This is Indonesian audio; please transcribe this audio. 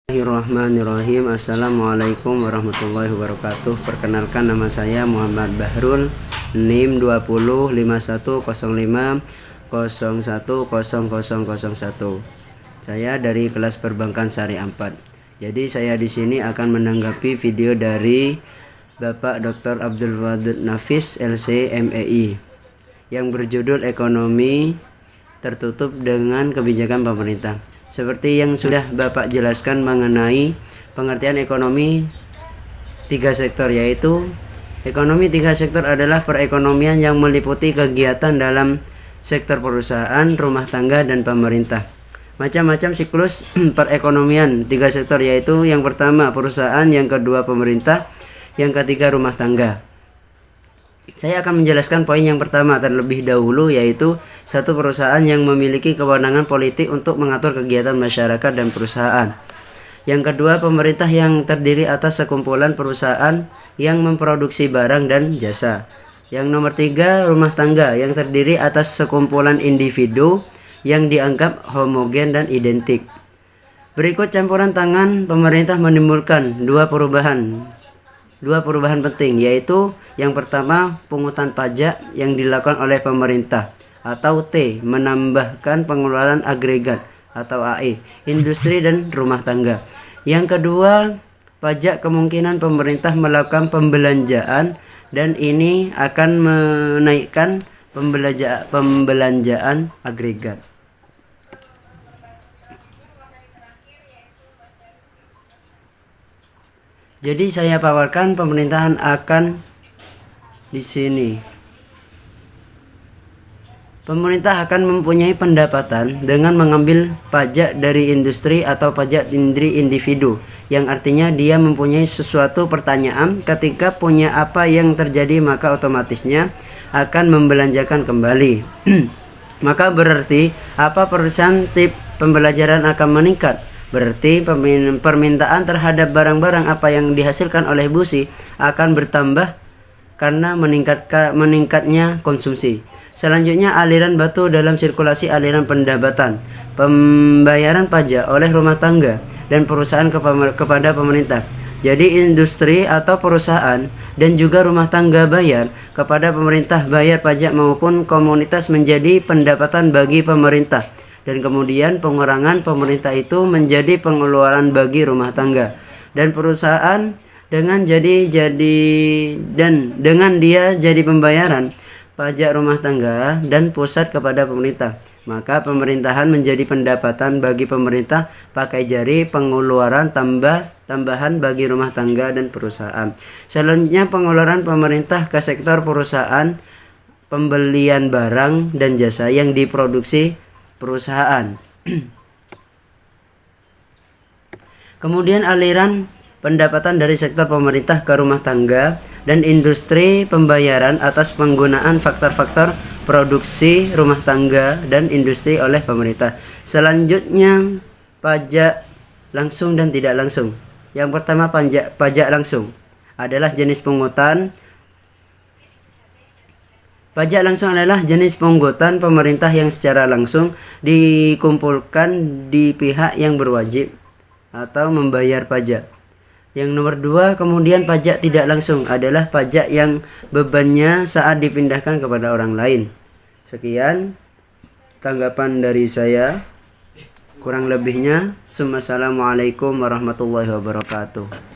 Bismillahirrahmanirrahim. Assalamualaikum warahmatullahi wabarakatuh. Perkenalkan, nama saya Muhammad Bahrul, NIM 205105010001. Saya dari kelas Perbankan Syariah 4. Jadi saya di sini akan menanggapi video dari Bapak Dr. Abdul Wadud Nafis LC MEI yang berjudul Ekonomi Tertutup dengan Kebijakan Pemerintah. Seperti yang sudah Bapak jelaskan mengenai pengertian ekonomi tiga sektor, yaitu ekonomi tiga sektor adalah perekonomian yang meliputi kegiatan dalam sektor perusahaan, rumah tangga, dan pemerintah. Macam-macam siklus perekonomian tiga sektor, yaitu yang pertama perusahaan, yang kedua pemerintah, yang ketiga rumah tangga. Saya akan menjelaskan poin yang pertama terlebih dahulu, yaitu satu perusahaan yang memiliki kewenangan politik untuk mengatur kegiatan masyarakat dan perusahaan. Yang kedua pemerintah yang terdiri atas sekumpulan perusahaan yang memproduksi barang dan jasa. Yang nomor tiga rumah tangga yang terdiri atas sekumpulan individu yang dianggap homogen dan identik. Berikut campuran tangan pemerintah menimbulkan dua perubahan penting, yaitu yang pertama pungutan pajak yang dilakukan oleh pemerintah atau T, menambahkan pengeluaran agregat atau AE, industri dan rumah tangga. Yang kedua pajak kemungkinan pemerintah melakukan pembelanjaan, dan ini akan menaikkan pembelanjaan agregat. Jadi saya paparkan pemerintahan akan di sini. Pemerintah akan mempunyai pendapatan dengan mengambil pajak dari industri atau pajak dari individu, yang artinya dia mempunyai sesuatu pertanyaan ketika punya apa yang terjadi, maka otomatisnya akan membelanjakan kembali. Maka berarti apa persentif pembelajaran akan meningkat? Berarti permintaan terhadap barang-barang apa yang dihasilkan oleh busi akan bertambah karena meningkatnya konsumsi. Selanjutnya aliran batu dalam sirkulasi aliran pendapatan, pembayaran pajak oleh rumah tangga dan perusahaan kepada pemerintah. Jadi industri atau perusahaan dan juga rumah tangga bayar kepada pemerintah, bayar pajak maupun komunitas menjadi pendapatan bagi pemerintah. Dan kemudian pengurangan pemerintah itu menjadi pengeluaran bagi rumah tangga dan perusahaan dengan dia jadi pembayaran pajak rumah tangga dan pusat kepada pemerintah. Maka pemerintahan menjadi pendapatan bagi pemerintah pakai jari, pengeluaran tambahan bagi rumah tangga dan perusahaan. Selanjutnya pengeluaran pemerintah ke sektor perusahaan, pembelian barang dan jasa yang diproduksi perusahaan. Kemudian aliran pendapatan dari sektor pemerintah ke rumah tangga dan industri, pembayaran atas penggunaan faktor-faktor produksi rumah tangga dan industri oleh pemerintah. Selanjutnya pajak langsung dan tidak langsung. Yang pertama pajak langsung adalah jenis pungutan. Pajak langsung adalah jenis pungutan pemerintah yang secara langsung dikumpulkan di pihak yang berwajib atau membayar pajak. Yang nomor dua, kemudian pajak tidak langsung adalah pajak yang bebannya saat dipindahkan kepada orang lain. Sekian tanggapan dari saya. Kurang lebihnya, assalamualaikum warahmatullahi wabarakatuh.